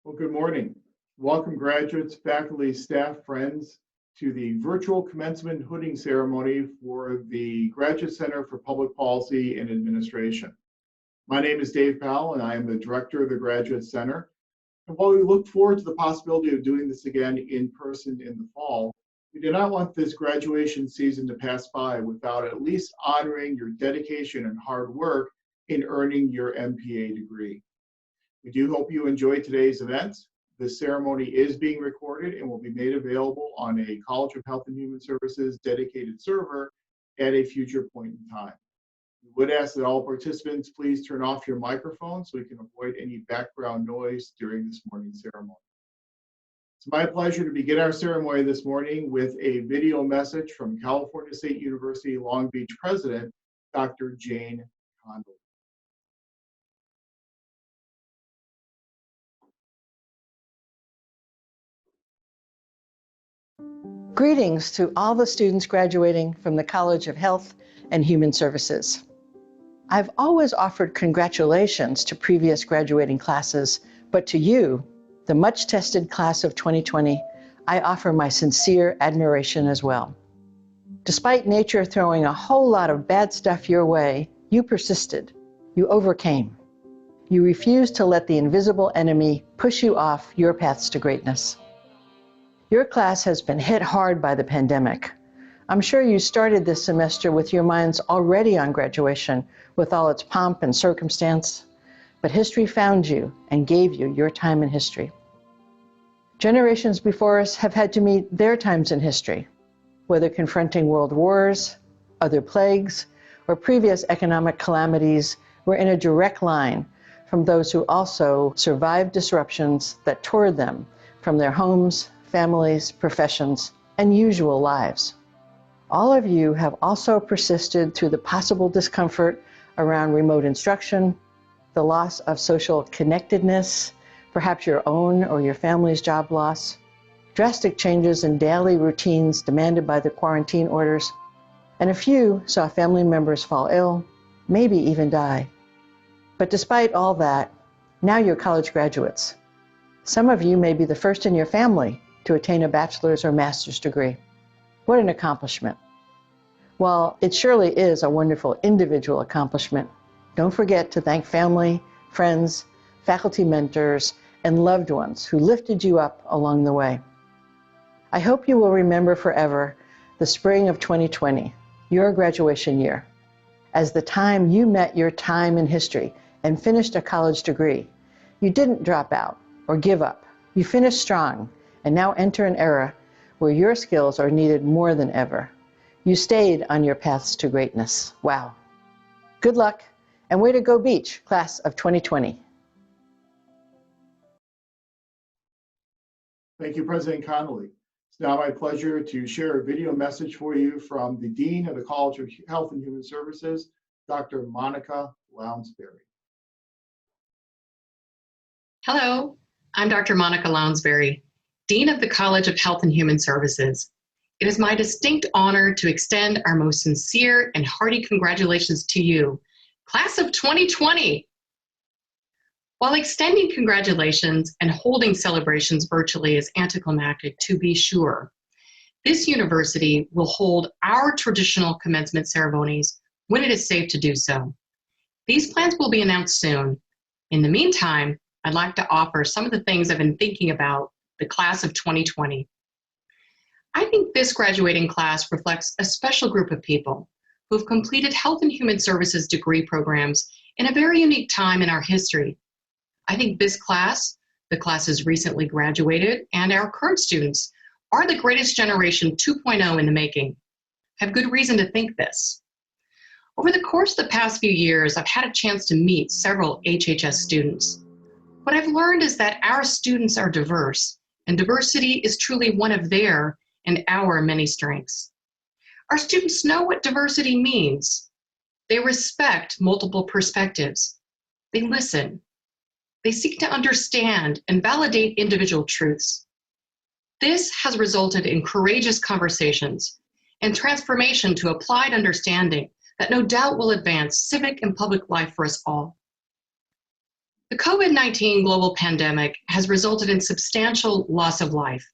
Well, good morning. Welcome graduates, faculty, staff, friends to the virtual commencement hooding ceremony for the Graduate Center for Public Policy and Administration. My name is Dave Powell and I am the director of the Graduate Center. And while we look forward to the possibility of doing this again in person in the fall, we do not want this graduation season to pass by without at least honoring your dedication and hard work in earning your MPA degree. We do hope you enjoy today's events. This ceremony is being recorded and will be made available on a College of Health and Human Services dedicated server at a future point in time. We would ask that all participants please turn off your microphone so we can avoid any background noise during this morning's ceremony. It's my pleasure to begin our ceremony this morning with a video message from California State University Long Beach President, Dr. Jane Conley. Greetings to all the students graduating from the College of Health and Human Services. I've always offered congratulations to previous graduating classes, but to you, the much-tested class of 2020, I offer my sincere admiration as well. Despite nature throwing a whole lot of bad stuff your way, you persisted. You overcame. You refused to let the invisible enemy push you off your paths to greatness. Your class has been hit hard by the pandemic. I'm sure you started this semester with your minds already on graduation, with all its pomp and circumstance, but history found you and gave you your time in history. Generations before us have had to meet their times in history, whether confronting world wars, other plagues, or previous economic calamities were in a direct line from those who also survived disruptions that tore them from their homes, families, professions, and usual lives. All of you have also persisted through the possible discomfort around remote instruction, the loss of social connectedness, perhaps your own or your family's job loss, drastic changes in daily routines demanded by the quarantine orders, and a few saw family members fall ill, maybe even die. But despite all that, now you're college graduates. Some of you may be the first in your family to attain a bachelor's or master's degree. What an accomplishment. While it surely is a wonderful individual accomplishment, don't forget to thank family, friends, faculty mentors, and loved ones who lifted you up along the way. I hope you will remember forever the spring of 2020, your graduation year, as the time you met your time in history and finished a college degree. You didn't drop out or give up. You finished strong and now enter an era where your skills are needed more than ever. You stayed on your paths to greatness. Wow. Good luck, and way to go Beach, class of 2020. Thank you, President Connolly. It's now my pleasure to share a video message for you from the Dean of the College of Health and Human Services, Dr. Monica Lounsbury. Hello, I'm Dr. Monica Lounsbury, Dean of the College of Health and Human Services. It is my distinct honor to extend our most sincere and hearty congratulations to you, class of 2020. While extending congratulations and holding celebrations virtually is anticlimactic, to be sure, this university will hold our traditional commencement ceremonies when it is safe to do so. These plans will be announced soon. In the meantime, I'd like to offer some of the things I've been thinking about the class of 2020. I think this graduating class reflects a special group of people who have completed health and human services degree programs in a very unique time in our history. I think this class, the classes recently graduated, and our current students are the greatest generation 2.0 in the making. I have good reason to think this. Over the course of the past few years, I've had a chance to meet several HHS students. What I've learned is that our students are diverse, and diversity is truly one of their and our many strengths. Our students know what diversity means. They respect multiple perspectives. They listen. They seek to understand and validate individual truths. This has resulted in courageous conversations and transformation to applied understanding that no doubt will advance civic and public life for us all. The COVID-19 global pandemic has resulted in substantial loss of life,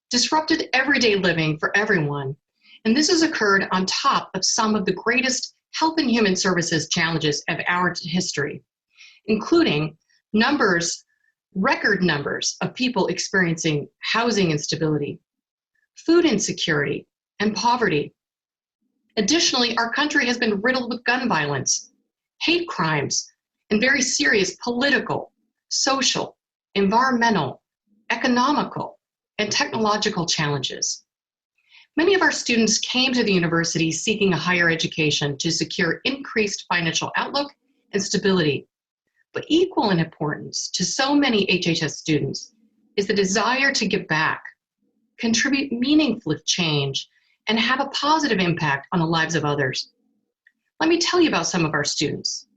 disrupted everyday living for everyone, and this has occurred on top of some of the greatest health and human services challenges of our history, including record numbers of people experiencing housing instability, food insecurity, and poverty. Additionally, our country has been riddled with gun violence, hate crimes, and very serious political, social, environmental, economical, and technological challenges. Many of our students came to the university seeking a higher education to secure increased financial outlook and stability. But equal in importance to so many HHS students is the desire to give back, contribute meaningful change, and have a positive impact on the lives of others. Let me tell you about some of our students.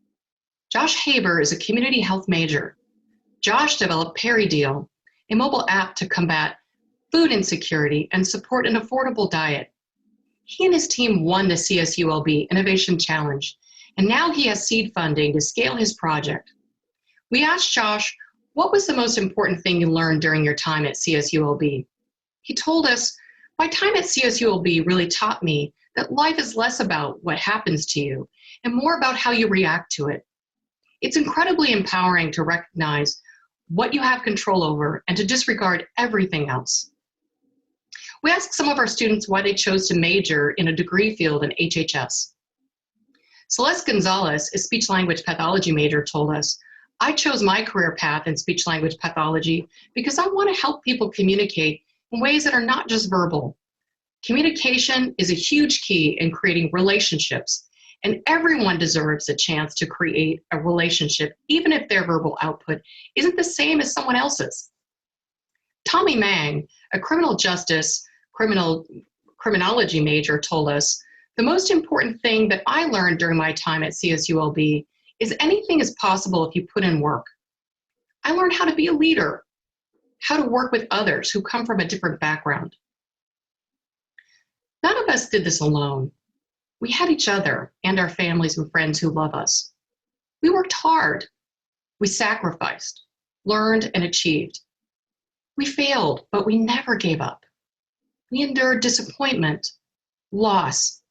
Josh Haber is a community health major. Josh developed PeriDeal, a mobile app to combat food insecurity and support an affordable diet. He and his team won the CSULB Innovation Challenge, and now he has seed funding to scale his project. We asked Josh, what was the most important thing you learned during your time at CSULB? He told us, my time at CSULB really taught me that life is less about what happens to you and more about how you react to it. It's incredibly empowering to recognize what you have control over and to disregard everything else. We asked some of our students why they chose to major in a degree field in HHS. Celeste Gonzalez, a speech-language pathology major, told us, I chose my career path in speech-language pathology because I want to help people communicate in ways that are not just verbal. Communication is a huge key in creating relationships, and everyone deserves a chance to create a relationship, even if their verbal output isn't the same as someone else's. Tommy Mang, a criminology major, told us, the most important thing that I learned during my time at CSULB is anything is possible if you put in work. I learned how to be a leader, how to work with others who come from a different background. None of us did this alone. We had each other and our families and friends who love us. We worked hard. We sacrificed, learned, and achieved. We failed, but we never gave up. We endured disappointment, loss,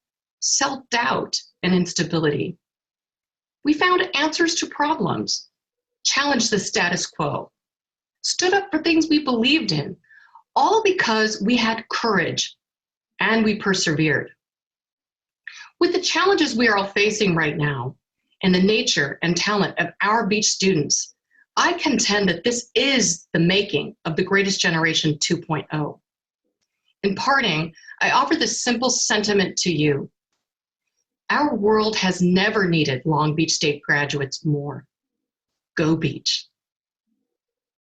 self-doubt, and instability. We found answers to problems, challenged the status quo, stood up for things we believed in, all because we had courage and we persevered. With the challenges we are all facing right now and the nature and talent of our Beach students, I contend that this is the making of the greatest generation 2.0. In parting, I offer this simple sentiment to you. Our world has never needed Long Beach State graduates more. Go Beach.